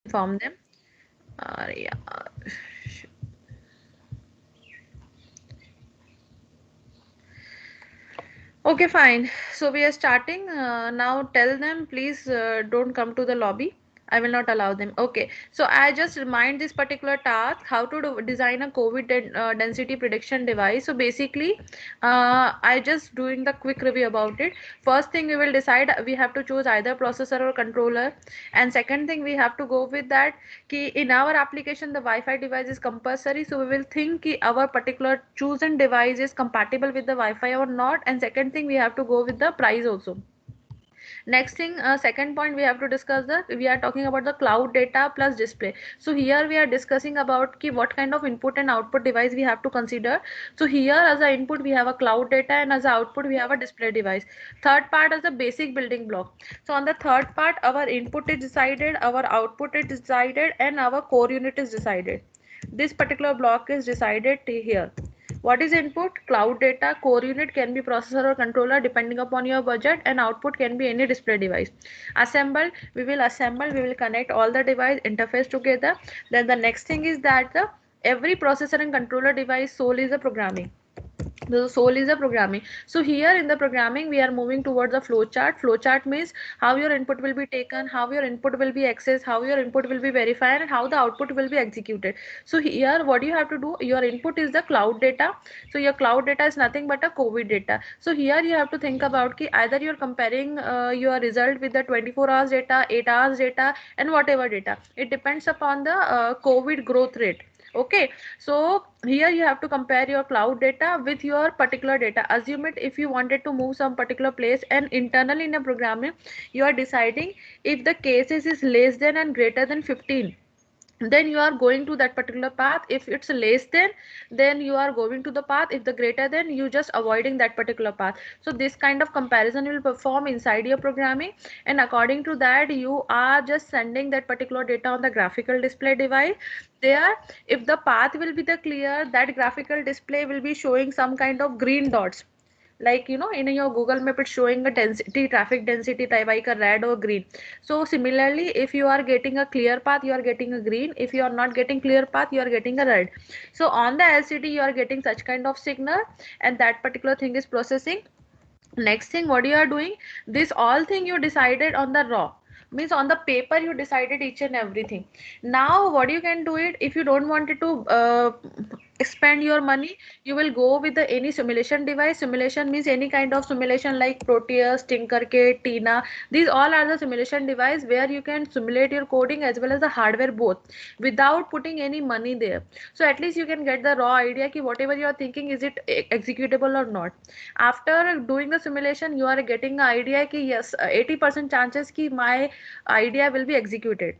inform them. Yeah. Okay, fine. So we are starting. Now tell them, please don't come to the lobby. I will not allow them. Okay. So I just remind this particular task how to design a COVID density prediction device. So basically, I just doing the quick review about it. First thing we will decide, we have to choose either processor or controller. And second thing we have to go with that कि in our application the Wi-Fi device is compulsory, so we will think कि our particular chosen device is compatible with the Wi-Fi or not. And second thing we have to go with the price also. Next thing, second point we have to discuss that we are talking about the cloud data plus display. So here we are discussing about ki what kind of input and output device we have to consider. So here as a input we have a cloud data, and as a output we have a display device. Third part is the basic building block. So on the third part, our input is decided, our output is decided, and our core unit is decided. This particular block is decided here. What is input? Cloud data. Core unit can be processor or controller depending upon your budget, and output can be any display device. Assemble. We will connect all the device interface together. Then the next thing is that the every processor and controller device soul is a programming. The soul is a programming. So here in the programming we are moving towards a flow chart. Flow chart means how your input will be taken, how your input will be accessed, how your input will be verified, and how the output will be executed. So here what you have to do, your input is the cloud data. So your cloud data is nothing but a COVID data. So here you have to think about ki either you're comparing your result with the 24 hours data, 8 hours data, and whatever data. It depends upon the COVID growth rate. Okay, so here you have to compare your cloud data with your particular data. Assume it, if you wanted to move some particular place, and internally in a programming you are deciding if the cases is less than and greater than 15, then you are going to that particular path. If it's less than, then you are going to the path. If the greater than, you just avoiding that particular path. So this kind of comparison will perform inside your programming, and according to that you are just sending that particular data on the graphical display device. There, if the path will be the clear, that graphical display will be showing some kind of green dots, like in your Google Map it's showing a density, traffic density type like a red or green. So similarly, if you are getting a clear path, you are getting a green. If you are not getting clear path, you are getting a red. So on the LCD you are getting such kind of signal, and that particular thing is processing. Next thing what you are doing, this all thing you decided on the raw, means on the paper you decided each and everything. Now what you can do it, if you don't want it to expend your money, you will go with the any simulation device. Simulation means any kind of simulation like Proteus, Tinkercad, Tina. These all are the simulation device where you can simulate your coding as well as the hardware both without putting any money there. So at least you can get the raw idea ki whatever you are thinking, is it executable or not. After doing the simulation you are getting an idea ki yes, 80% chances ki my idea will be executed.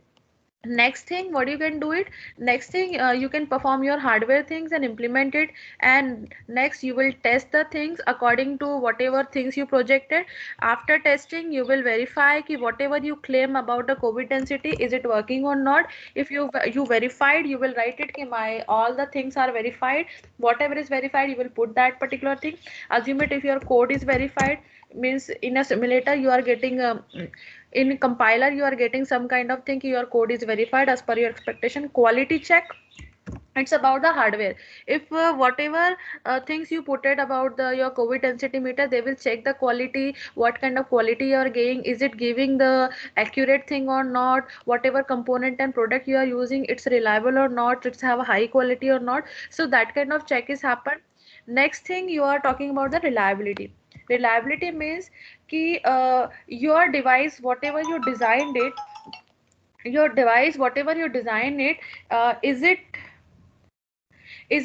Next thing what you can do it, next thing you can perform your hardware things and implement it. And next you will test the things according to whatever things you projected. After testing you will verify ki whatever you claim about the COVID density, is it working or not. If you verified, you will write it ki my all the things are verified. Whatever is verified you will put that particular thing. Assume it, if your code is verified, means in a simulator you are getting in compiler you are getting some kind of thing, your code is verified as per your expectation. Quality check, it's about the hardware. If whatever things you put it about the your COVID density meter, they will check the quality, what kind of quality you are getting, is it giving the accurate thing or not, whatever component and product you are using, it's reliable or not, it's have a high quality or not. So that kind of check is happen. Next thing you are talking about the reliability. Reliability means ki your device whatever you designed it, your device whatever you design it, is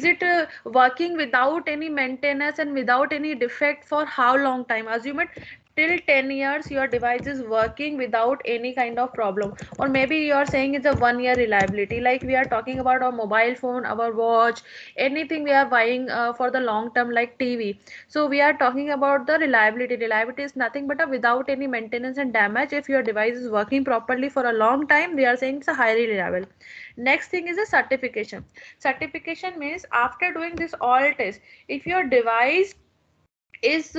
it working without any maintenance and without any defect for how long time. Assume it, till 10 years your device is working without any kind of problem. Or maybe you are saying it's a 1 year reliability, like we are talking about our mobile phone, our watch, anything we are buying for the long term like TV. So we are talking about the reliability. Reliability is nothing but a without any maintenance and damage. If your device is working properly for a long time, we are saying it's a highly reliable. Next thing is a certification. Certification means after doing this all test, if your device is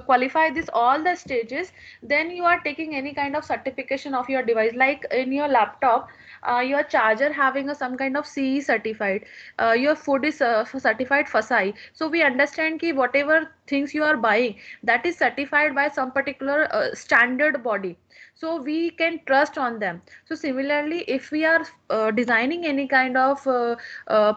qualify this all the stages, then you are taking any kind of certification of your device. Like in your laptop, your charger having a some kind of CE certified, your food is certified FSSAI. So we understand ki whatever things you are buying, that is certified by some particular standard body, so we can trust on them. So similarly, if we are designing any kind of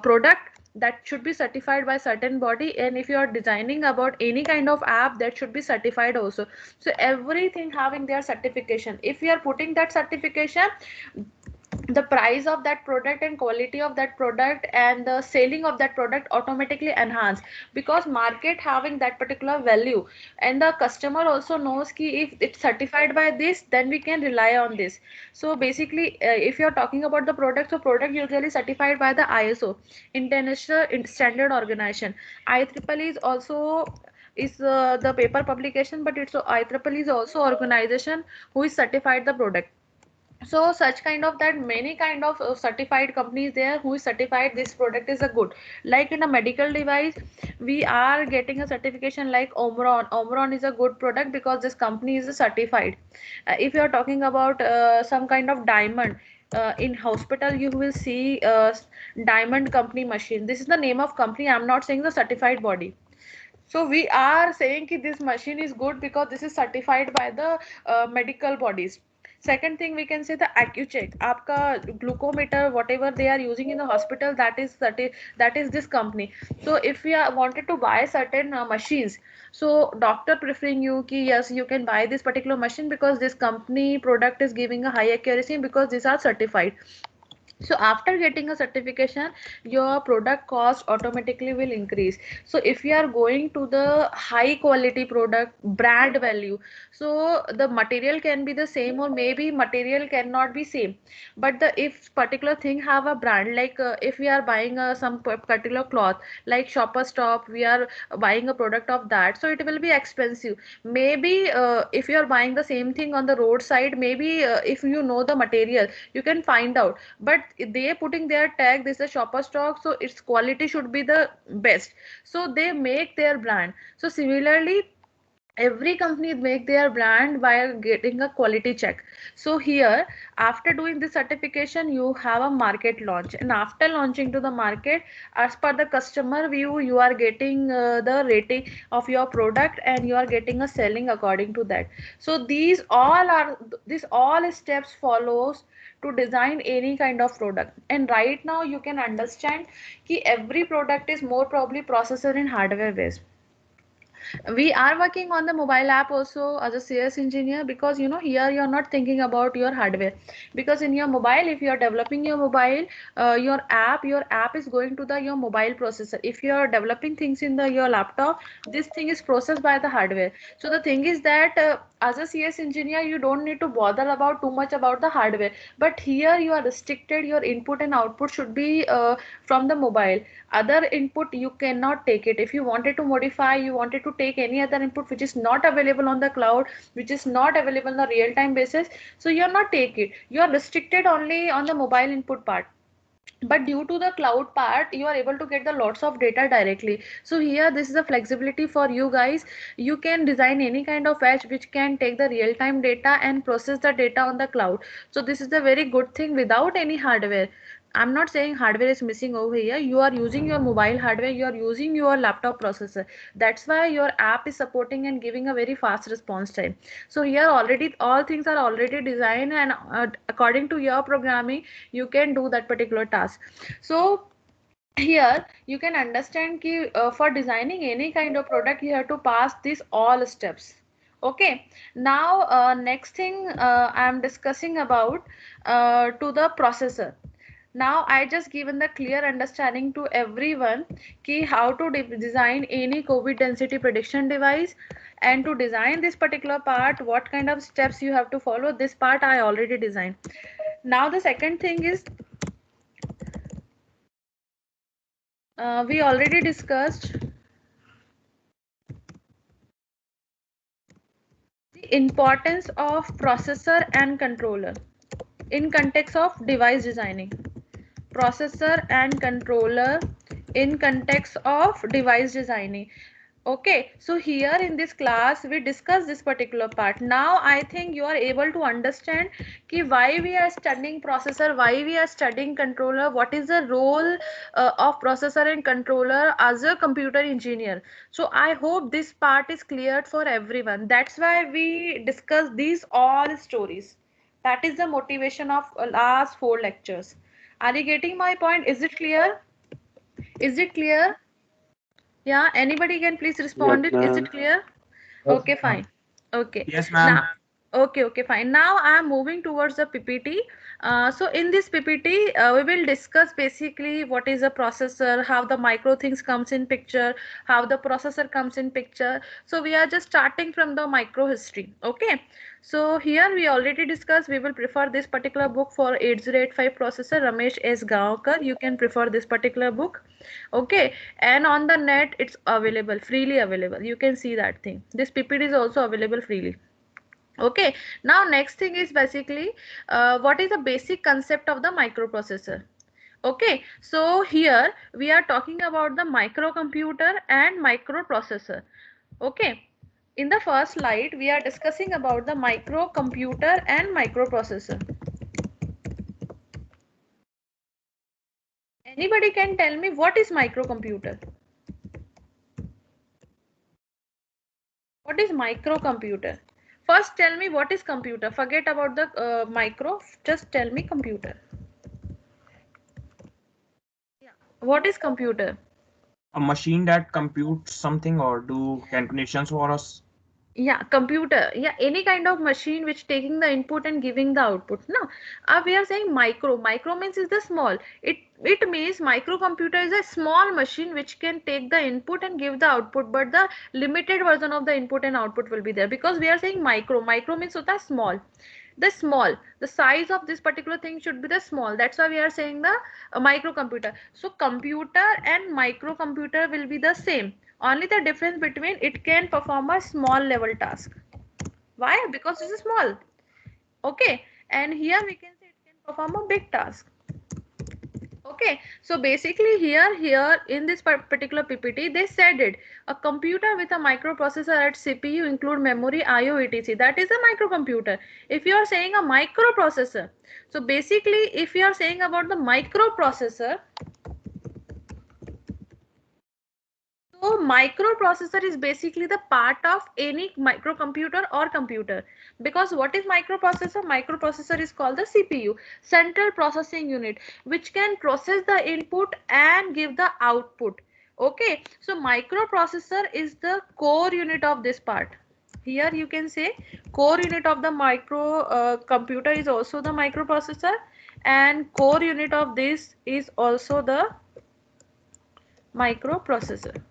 product, that should be certified by certain body, and if you are designing about any kind of app, that should be certified also. So everything having their certification, if we are putting that certification, the price of that product and quality of that product and the selling of that product automatically enhance, because market having that particular value, and the customer also knows ki if it's certified by this, then we can rely on this. So basically, if you're talking about the product, so product usually certified by the ISO, International Standard Organization. IEEE is also is the paper publication, but it's IEEE is also organization who is certified the product. So such kind of that many kind of certified companies there who is certified this product is a good. Like in a medical device, we are getting a certification like Omron. Omron is a good product because this company is certified. If you are talking about some kind of diamond, in hospital you will see diamond company machine. This is the name of company, I'm not saying the certified body. So we are saying that this machine is good because this is certified by the medical bodies. Second thing, we can say the AccuCheck. आपका glucometer, whatever they are using in the hospital, that is this company. So if we are wanted to buy certain machines, so doctor preferring you कि yes, you can buy this particular machine because this company product is giving a high accuracy because these are certified. So after getting a certification, your product cost automatically will increase. So if you are going to the high quality product brand value, so the material can be the same or maybe material cannot be same, but the if particular thing have a brand, like if we are buying some particular cloth like Shopper Stop, we are buying a product of that, so it will be expensive. Maybe if you are buying the same thing on the roadside, maybe if you know the material, you can find out, but they putting their tag, this is a Shopper Stock, so its quality should be the best, so they make their brand. So similarly, every company make their brand by getting a quality check. So here, after doing the certification, you have a market launch, and after launching to the market, as per the customer view, you are getting the rating of your product and you are getting a selling according to that. So these all steps follows to design any kind of product. And right now you can understand कि every product is more probably processor and hardware based. We are working on the mobile app also as a CS engineer, because here you are not thinking about your hardware, because in your mobile, if you are developing your mobile, your app is going to the your mobile processor. If you are developing things in the your laptop, this thing is processed by the hardware. So the thing is that as a CS engineer, you don't need to bother about too much about the hardware, but here you are restricted, your input and output should be from the mobile. Other input you cannot take it. If you wanted to modify, you wanted to take any other input which is not available on the cloud, which is not available on a real time basis, so you're not take it, you are restricted only on the mobile input part. But due to the cloud part, you are able to get the lots of data directly. So here, this is a flexibility for you guys. You can design any kind of edge which can take the real time data and process the data on the cloud. So this is the very good thing without any hardware. I'm not saying hardware is missing over here. You are using your mobile hardware, you are using your laptop processor. That's why your app is supporting and giving a very fast response time. So here already all things are already designed, and according to your programming, you can do that particular task. So here you can understand ki, for designing any kind of product, you have to pass these all steps. Okay, now next thing I am discussing about to the processor. Now I just given the clear understanding to everyone ki how to design any COVID density prediction device, and to design this particular part, what kind of steps you have to follow. This part I already designed. Now the second thing is, we already discussed the importance of processor and controller in context of device designing. Processor and controller in context of device designing. Okay, so here in this class we discuss this particular part. Now I think you are able to understand ki why we are studying processor, why we are studying controller, what is the role of processor and controller as a computer engineer. So I hope this part is clear for everyone. That's why we discuss these all stories. That is the motivation of last 4 lectures. Are you getting my point? Is it clear? Is it clear? Yeah, anybody can please Yes, respond it. Is it ma'am. clear? Okay, fine. Okay. Yes, Now, ma'am. okay, fine. Now I am moving towards the PPT. So in this PPT, we will discuss basically what is a processor, how the micro things comes in picture, how the processor comes in picture. So we are just starting from the micro history. Okay. So here we already discussed we will prefer this particular book for 8085 processor, Ramesh S. Gaonkar. You can prefer this particular book. Okay, and on the net it's available, freely available. You can see that thing. This PPT is also available freely. Okay, now next thing is basically what is the basic concept of the microprocessor. Okay, so here we are talking about the microcomputer and microprocessor. Okay, in the first slide we are discussing about the microcomputer and microprocessor. Anybody can tell me what is microcomputer? What is microcomputer? First tell me what is computer. Forget about the micro. Just tell me computer. What is computer? A machine that computes something or do calculations for us. Yeah, computer. Yeah, any kind of machine which taking the input and giving the output. No, we are saying micro. Micro means is the small. It means microcomputer is a small machine which can take the input and give the output, but the limited version of the input and output will be there because we are saying micro. Micro means hota hai small. The size of this particular thing should be the small. That's why we are saying the microcomputer. So computer and microcomputer will be the same, only the difference between it can perform a small level task. Why? Because it is small. Okay, and here we can say it can perform a big task. Okay, so basically here in this particular PPT they said it, a computer with a microprocessor at CPU include memory, IO, etc. That is a microcomputer. If you are saying a microprocessor, so basically if you are saying about the microprocessor, so microprocessor is basically the part of any microcomputer or computer. Because what is microprocessor? Microprocessor is called the CPU, Central Processing Unit, which can process the input and give the output. Okay, so microprocessor is the core unit of this part. Here you can say core unit of the micro computer is also the microprocessor, and core unit of this is also the microprocessor.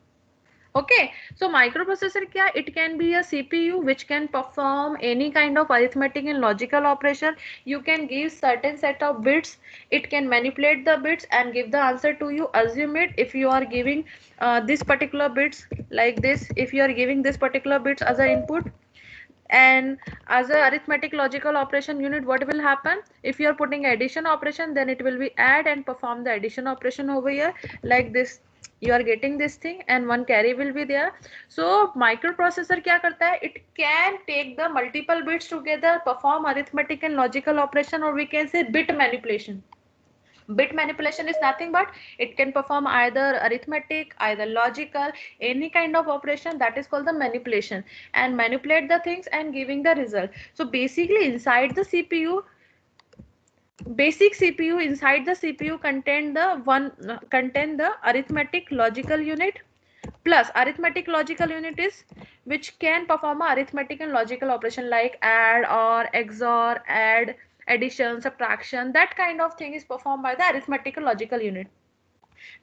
Okay, so microprocessor kya? It can be a CPU which can perform any kind of arithmetic and logical operation. You can give certain set of bits. It can manipulate the bits and give the answer to you. Assume it if you are giving this particular bits like this. If you are giving this particular bits as an input, and as a arithmetic logical operation unit, what will happen? If you are putting addition operation, then it will be add and perform the addition operation over here like this. You are getting this thing and one carry will be there. So microprocessor kya karta hai? It can take the multiple bits together, perform arithmetic and logical operation, or we can say bit manipulation. Bit manipulation is nothing but it can perform either arithmetic, either logical, any kind of operation. That is called the manipulation, and manipulate the things and giving the result. So basically inside the CPU, basic CPU, inside the CPU contain the arithmetic logical unit plus arithmetic logical unit is which can perform a arithmetic and logical operation like add or XOR, add, addition, subtraction. That kind of thing is performed by the arithmetic and logical unit.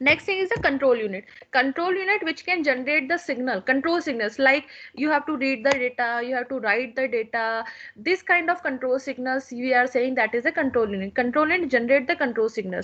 Next thing is the control unit. Control unit which can generate the signal, control signals, like you have to read the data, you have to write the data. This kind of control signals we are saying that is a control unit. Control unit generate the control signals.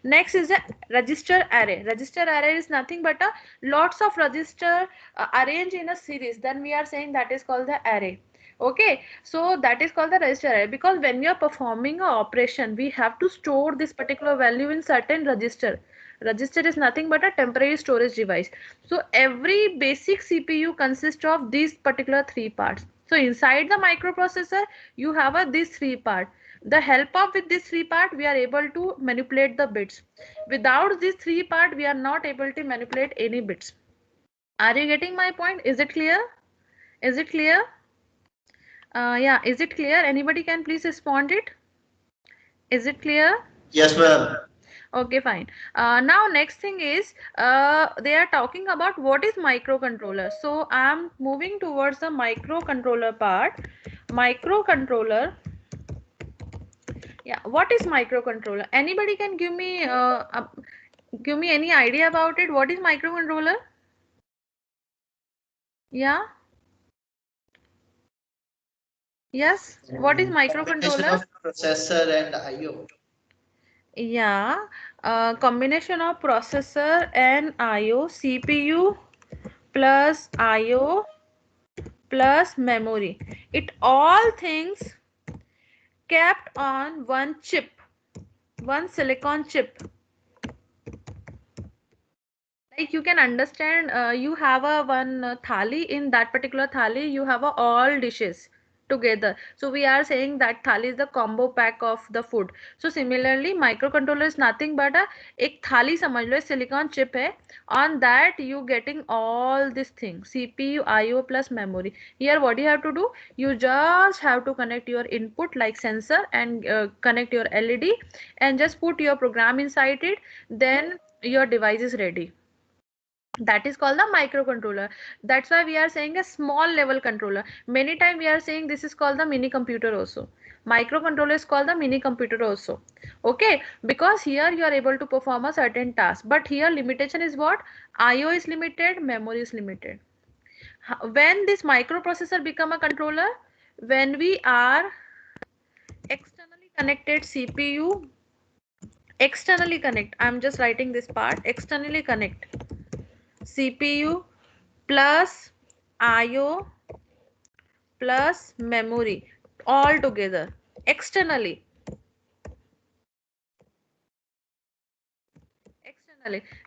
Next is the register array. Register array is nothing but a lots of register arranged in a series. Then we are saying that is called the array. Okay, so that is called the register array, because when we are performing a operation we have to store this particular value in certain register. Register is nothing but a temporary storage device. So every basic CPU consists of these particular three parts. So inside the microprocessor, you have these three parts. The help of with this three part, we are able to manipulate the bits. Without this three part, we are not able to manipulate any bits. Are you getting my point? Is it clear? Is it clear? Yeah, is it clear? Anybody can please respond it. Is it clear? Yes, ma'am. Okay, fine. Now next thing is they are talking about what is microcontroller. So I'm moving towards the microcontroller part. Microcontroller. Yeah, what is microcontroller? Anybody can give me any idea about it? What is microcontroller? Yeah. Yes. What is Combination microcontroller? of processor and IO. Yeah, combination of processor and IO, CPU plus IO plus memory. It all things kept on one chip, one silicon chip. Like you can understand, you have a one thali. In that particular thali, you have all dishes together. So we are saying that thali is the combo pack of the food. So similarly, microcontroller is nothing but a एक थाली समझ लो silicon chip है. On that you getting all these things, CPU, IO plus memory. Here what you have to do, you just have to connect your input like sensor and connect your LED and just put your program inside it. Then your device is ready. That is called the microcontroller. That's why we are saying a small level controller. Many times we are saying this is called the mini computer also. Microcontroller is called the mini computer also. Okay, because here you are able to perform a certain task, but here limitation is what? IO is limited, memory is limited. When this microprocessor become a controller, when we are externally connected CPU, externally connect, I'm just writing this part, externally connect CPU plus IO plus memory all together externally.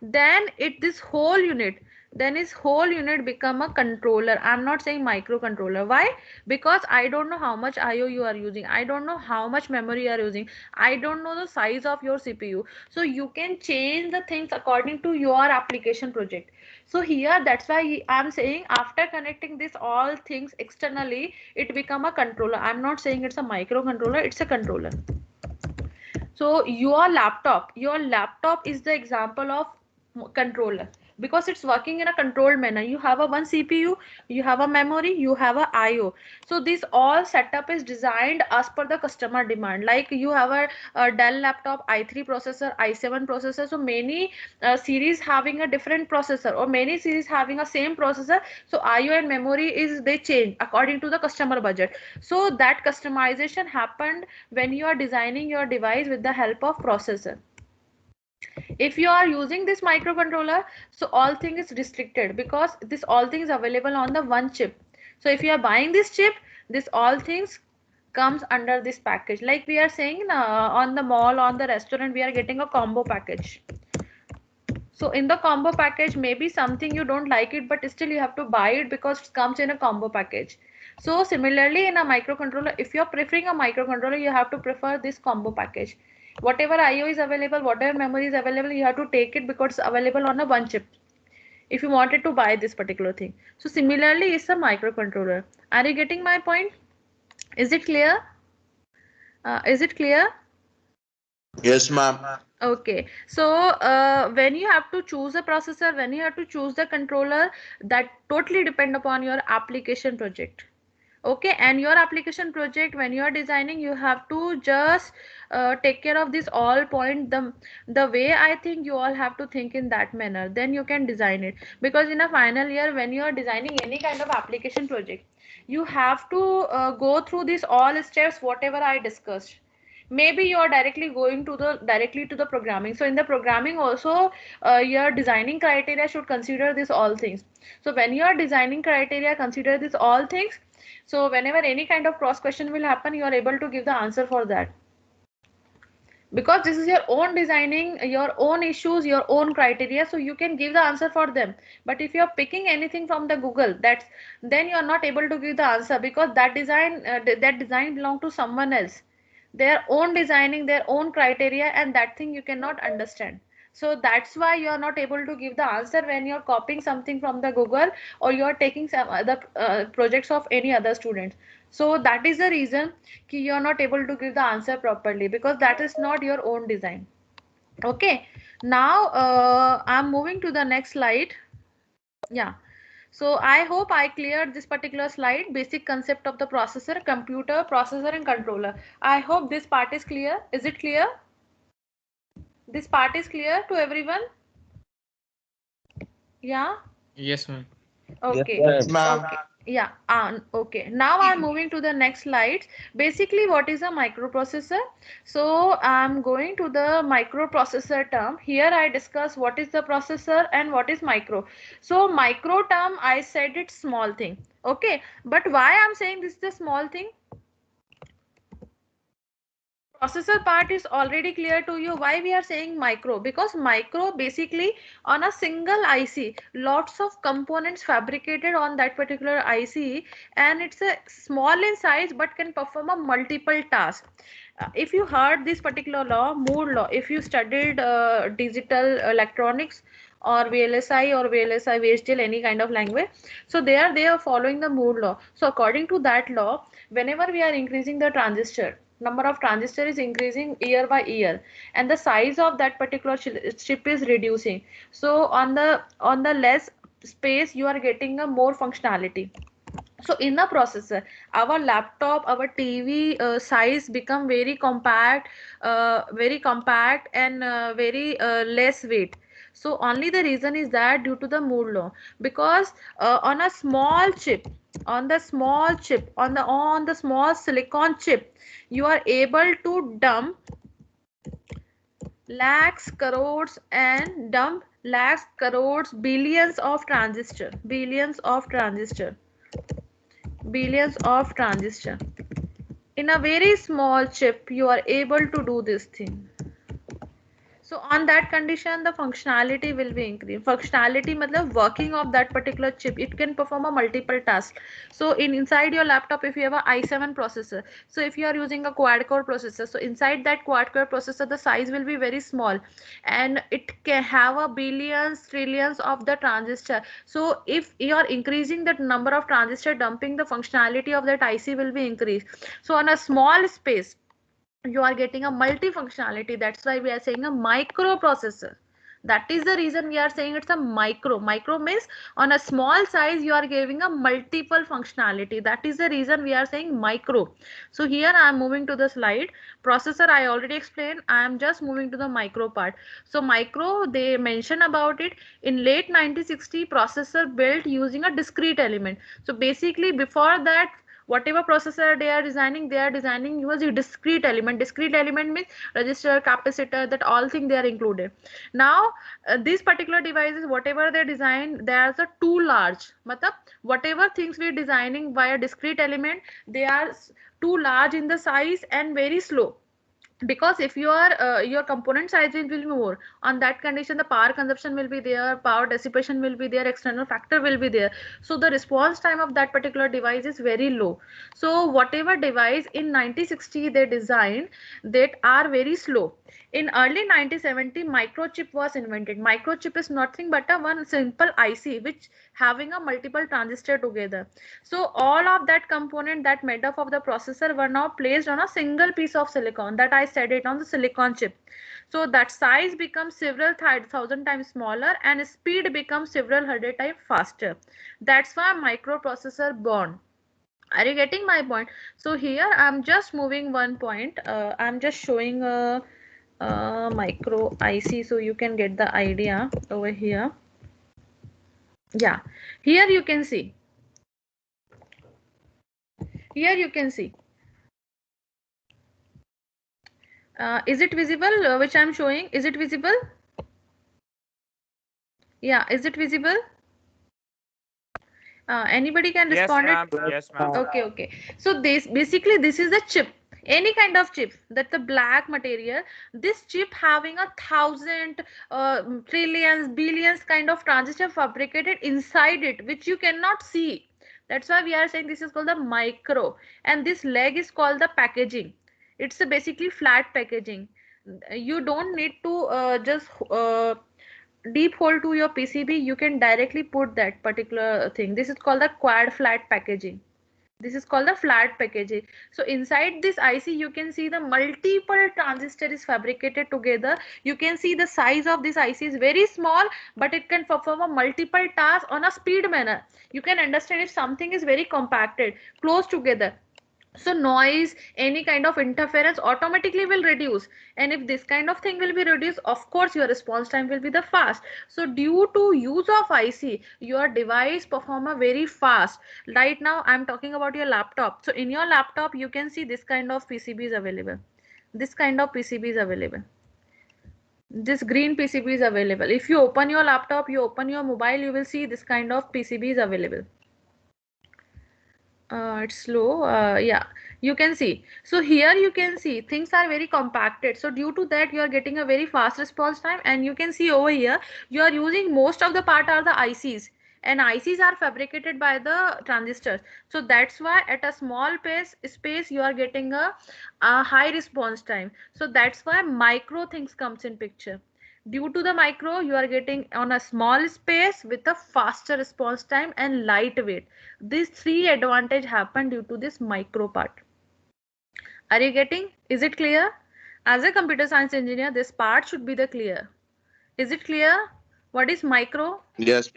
Then this whole unit become a controller. I'm not saying microcontroller. Why? Because I don't know how much IO you are using, I don't know how much memory you are using, I don't know the size of your CPU. So you can change the things according to your application project. So here that's why I'm saying after connecting this all things externally, it become a controller. I'm not saying it's a microcontroller, it's a controller. So your laptop is the example of controller, because it's working in a controlled manner. You have a one CPU, you have a memory, you have a IO. So this all setup is designed as per the customer demand. Like you have a Dell laptop i3 processor, i7 processor. So many series having a different processor, or many series having a same processor. So IO and memory is they change according to the customer budget. So that customization happened when you are designing your device with the help of processor. If you are using this microcontroller, so all thing is restricted, because this all things available on the one chip. So if you are buying this chip, this all things comes under this package. Like we are saying on the mall, on the restaurant, we are getting a combo package. So in the combo package, maybe something you don't like it, but still you have to buy it because it comes in a combo package. So similarly in a microcontroller, if you're preferring a microcontroller, you have to prefer this combo package. Whatever IO is available, whatever memory is available, you have to take it because it's available on a one chip if you wanted to buy this particular thing. So similarly it's a microcontroller. Are you getting my point? Is it clear? Is it clear? Yes, ma'am. Okay, so when you have to choose a processor, when you have to choose the controller, that totally depend upon your application project. Okay, and your application project, when you are designing, you have to just take care of this all point. The way I think you all have to think in that manner, then you can design it. Because in a final year, when you are designing any kind of application project, you have to go through these all steps whatever I discussed. Maybe you are directly to the programming. So in the programming also, your designing criteria should consider this all things. So when you are designing criteria, consider this all things. So whenever any kind of cross question will happen, you are able to give the answer for that. because this is your own designing, your own issues, your own criteria, so you can give the answer for them. But if you're picking anything from the Google, that's then you are not able to give the answer, because that design belong to someone else, their own designing, their own criteria, and that thing you cannot understand. So that's why you are not able to give the answer when you're copying something from the Google, or you're taking some other projects of any other students. So that is the reason कि you are not able to give the answer properly, because that is not your own design. Okay, now I'm moving to the next slide. Yeah, so I hope I cleared this particular slide, basic concept of the processor, computer, processor and controller. I hope this part is clear. Is it clear? This part is clear to everyone? Yeah. Yes, ma'am. Okay. Yes, ma'am. Okay. Yeah. Okay. Now I'm moving to the next slide. Basically, what is a microprocessor? So I'm going to the microprocessor term. Here I discuss what is the processor and what is micro. So micro term, I said it's small thing. Okay. But why I'm saying this is the small thing? Processor part is already clear to you. Why we are saying micro? Because micro basically on a single IC, lots of components fabricated on that particular IC, and it's a small in size but can perform a multiple task. If you heard this particular law, Moore law, if you studied digital electronics or VLSI or VLSI VHDL, any kind of language, so they are following the Moore law. So according to that law, whenever we are increasing the transistor, number of transistor is increasing year by year, and the size of that particular chip is reducing. So on the less space you are getting a more functionality. So in the processor, our laptop, our TV size become very compact and very less weight. So only the reason is that due to the Moore law, because on a small chip, on the small silicon chip, you are able to dump lakhs, crores, and dump lakhs, crores, billions of transistor in a very small chip. You are able to do this thing. So on that condition, the functionality will be increased. Functionality matlab working of that particular chip, it can perform a multiple task. So inside your laptop, if you have a i7 processor, so if you are using a quad core processor, so inside that quad core processor, the size will be very small, and it can have a billions, trillions of the transistor. So if you are increasing that number of transistor dumping, the functionality of that IC will be increased. So on a small space, you are getting a multifunctionality. That's why we are saying a microprocessor. That is the reason we are saying it's a micro means on a small size you are giving a multiple functionality. That is the reason we are saying micro. So here I am moving to the slide. Processor I already explained. I am just moving to the micro part. So micro, they mention about it in late 1960, processor built using a discrete element. So basically before that, whatever processor they are designing use a discrete element means register, capacitor, that all thing they are included. Now these particular devices, whatever they design, they are too large, matlab whatever things we are designing via discrete element, they are too large in the size and very slow. Because if your component size will be more, on that condition the power consumption will be there, power dissipation will be there, external factor will be there. So the response time of that particular device is very low. So whatever device in 1960 they designed, that are very slow. In early 1970, microchip was invented. Microchip is nothing but a one simple IC which having a multiple transistor together. So all of that component that made up of the processor were now placed on a single piece of silicon, that I said it, on the silicon chip. So that size becomes several thousand times smaller and speed becomes several hundred times faster. That's why microprocessor born. Are you getting my point? So here I'm just moving one point. I'm just showing a micro IC so you can get the idea over here. Yeah, here you can see. Here you can see. Is it visible which I'm showing? Is it visible? Yeah, is it visible? Anybody can respond it? Yes, ma'am. Okay. So this basically this is the chip. any kind of chip, that's the black material. This chip having 1,000 trillions, billions kind of transistor fabricated inside it, which you cannot see. That's why we are saying this is called the micro, and this leg is called the packaging. It's a basically flat packaging. You don't need to just deep hole to your PCB. You can directly put that particular thing. This is called the quad flat packaging. This is called the flat packaging. So inside this IC, you can see the multiple transistor is fabricated together. You can see the size of this IC is very small, but it can perform a multiple task on a speed manner. You can understand if something is very compacted, close together. So noise, any kind of interference automatically will reduce, and if this kind of thing will be reduced, of course your response time will be the fast. So due to use of IC, your device perform a very fast. Right now I'm talking about your laptop. So in your laptop you can see this kind of PCB is available. This kind of PCB is available. This green PCB is available. If you open your laptop, you open your mobile, you will see this kind of PCB is available. It's slow. Yeah, you can see. So here you can see things are very compacted. So due to that, you are getting a very fast response time. And you can see over here, you are using most of the part are the ICs. And ICs are fabricated by the transistors. So that's why at a small space you are getting a high response time. So that's why micro things comes in picture. Due to the micro, you are getting on a small space with a faster response time and lightweight. These three advantage happen due to this micro part. Are you getting? Is it clear? As a computer science engineer, this part should be the clear. Is it clear? What is micro? Yes.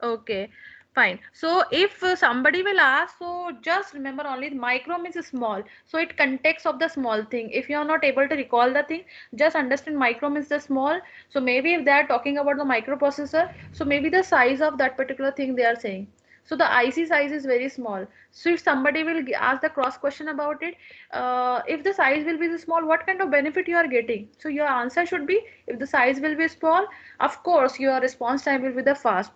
Okay, fine. So if somebody will ask, so just remember only micro means small. So it context of the small thing. If you are not able to recall the thing, just understand micro means the small. So maybe if they are talking about the microprocessor, so maybe the size of that particular thing they are saying. So the IC size is very small. So if somebody will ask the cross question about it, if the size will be small, what kind of benefit you are getting? So your answer should be, if the size will be small, of course your response time will be the fast.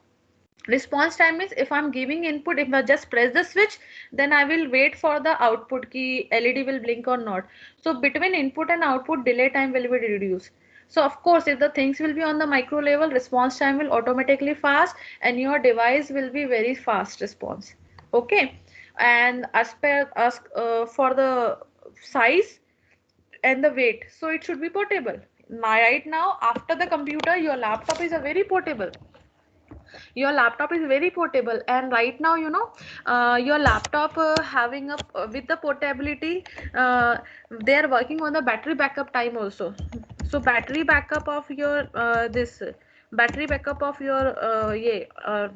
Response time is, if I'm giving input, if I just press the switch, then I will wait for the output key, LED will blink or not. So between input and output, delay time will be reduced. So of course, if the things will be on the micro level, response time will automatically fast, and your device will be very fast response. Okay. And as per ask for the size and the weight, so it should be portable. Right now, after the computer, your laptop is a very portable. Your laptop is very portable, and right now, your laptop having a with the portability, they are working on the battery backup time also. So battery backup of your this battery backup of your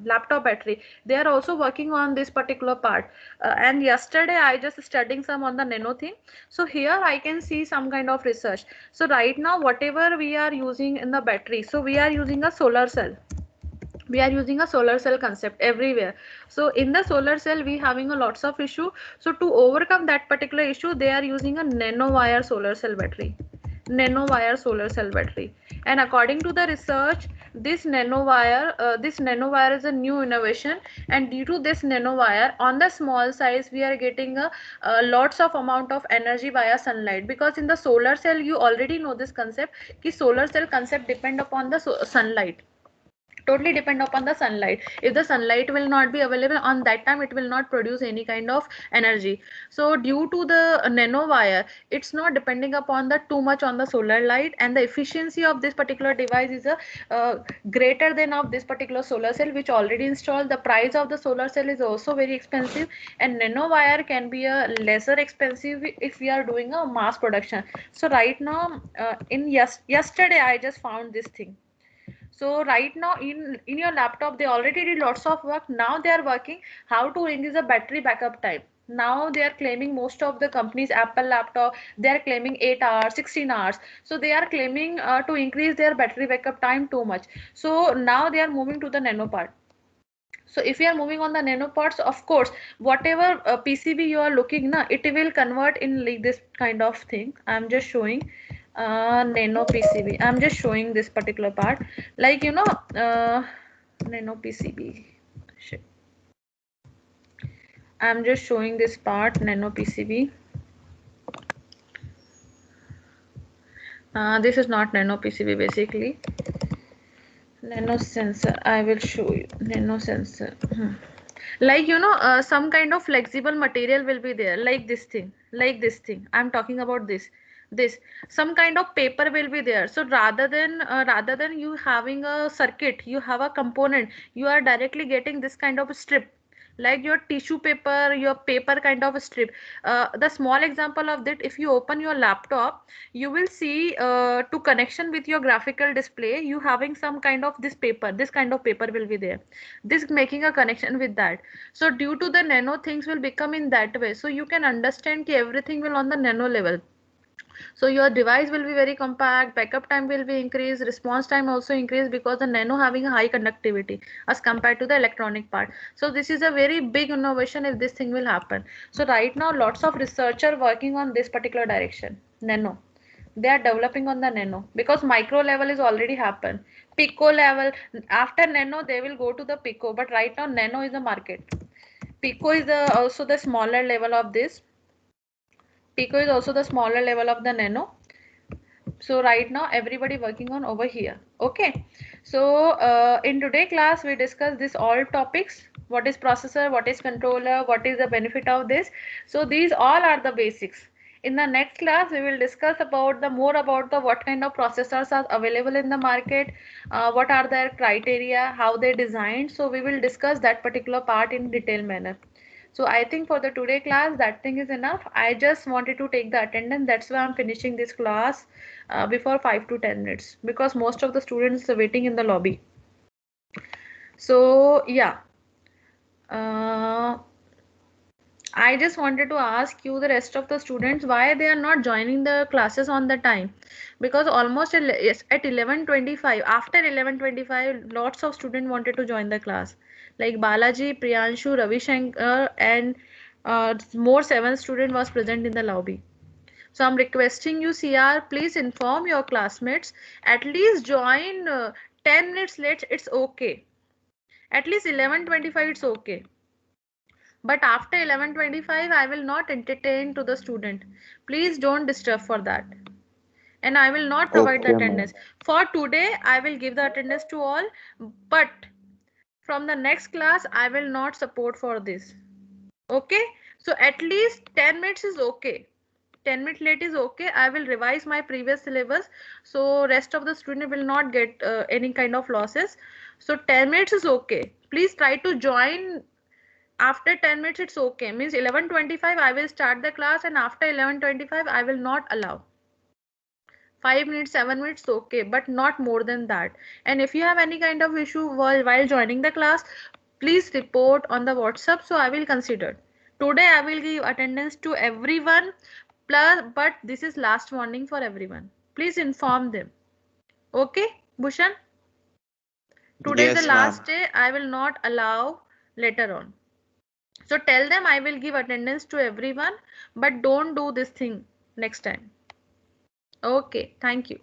laptop battery, they are also working on this particular part. And yesterday I just studying some on the nano thing. So here I can see some kind of research. So right now, whatever we are using in the battery, so we are using a solar cell. We are using a solar cell concept everywhere. So in the solar cell, we having a lots of issue. So to overcome that particular issue, they are using a nanowire solar cell battery. Nanowire solar cell battery. And according to the research, this nanowire is a new innovation. And due to this nanowire, on the small size, we are getting a lots of amount of energy via sunlight. Because in the solar cell, you already know this concept, ki solar cell concept depend upon the sunlight, totally depend upon the sunlight. If the sunlight will not be available on that time, it will not produce any kind of energy. So due to the nanowire, it's not depending upon the too much on the solar light, and the efficiency of this particular device is a greater than of this particular solar cell which already installed. The price of the solar cell is also very expensive, and nanowire can be a lesser expensive if we are doing a mass production. So right now, yesterday I just found this thing. So right now in your laptop, they already did lots of work. Now they are working how to increase the battery backup time. Now they are claiming, most of the companies, Apple laptop, they are claiming 8 hours, 16 hours. So they are claiming to increase their battery backup time too much. So now they are moving to the nano part. So if you are moving on the nano parts, of course, whatever PCB you are looking na, it will convert in like this kind of thing. I'm just showing nano PCB. I'm just showing this particular part, like nano PCB. Shit. I'm just showing this part, nano PCB. This is not nano PCB basically. Nano sensor, I will show you. Nano sensor. Like, you know, some kind of flexible material will be there, like this thing, like this thing. I'm talking about this. Some kind of paper will be there. So rather than you having a circuit, you have a component. You are directly getting this kind of strip, like your tissue paper, your paper kind of a strip. The small example of that, if you open your laptop, you will see to connection with your graphical display, you having some kind of this paper, this kind of paper will be there, this making a connection with that. So due to the nano, things will become in that way, so you can understand ki everything will on the nano level. So your device will be very compact, backup time will be increased, response time also increased, because the nano having a high conductivity as compared to the electronic part. So this is a very big innovation if this thing will happen. So right now lots of researcher working on this particular direction, nano. They are developing on the nano, because micro level is already happened. Pico level, after nano they will go to the pico, but right now nano is the market. Pico is also the smaller level of this. Pico is also the smaller level of the nano. So right now everybody working on over here. Okay, so in today class we discuss this all topics: what is processor, what is controller, what is the benefit of this. So these all are the basics. In the next class we will discuss about the more about the what kind of processors are available in the market, what are their criteria, how they designed. So we will discuss that particular part in detailed manner. So I think for the today class that thing is enough. I just wanted to take the attendance, that's why I'm finishing this class before 5 to 10 minutes, because most of the students are waiting in the lobby. So yeah, I just wanted to ask you, the rest of the students, why they are not joining the classes on the time, because almost yes, at 11:25, after 11:25 lots of students wanted to join the class, like Balaji, Priyanshu, Ravi Shankar, and more 7 student was present in the lobby. So I'm requesting you, CR, please inform your classmates. At least join 10 minutes late, it's okay. At least 11:25, it's okay. But after 11:25, I will not entertain to the student. Please don't disturb for that. And I will not provide the Okay, attendance. ma'am. For today, I will give the attendance to all. But from the next class, I will not support for this. Okay, so at least 10 minutes is okay. 10 minutes late is okay. I will revise my previous syllabus, so rest of the student will not get any kind of losses. So 10 minutes is okay. Please try to join after 10 minutes, it's okay. Means 11:25 I will start the class, and after 11:25 I will not allow. 5 minutes, 7 minutes, okay, but not more than that. And if you have any kind of issue while joining the class, please report on the WhatsApp, so I will consider. Today I will give attendance to everyone, plus, but this is last warning for everyone. Please inform them. Okay, Bhushan? Today is the Yes, ma'am. last day. I will not allow later on. So tell them I will give attendance to everyone, but don't do this thing next time. Okay, thank you.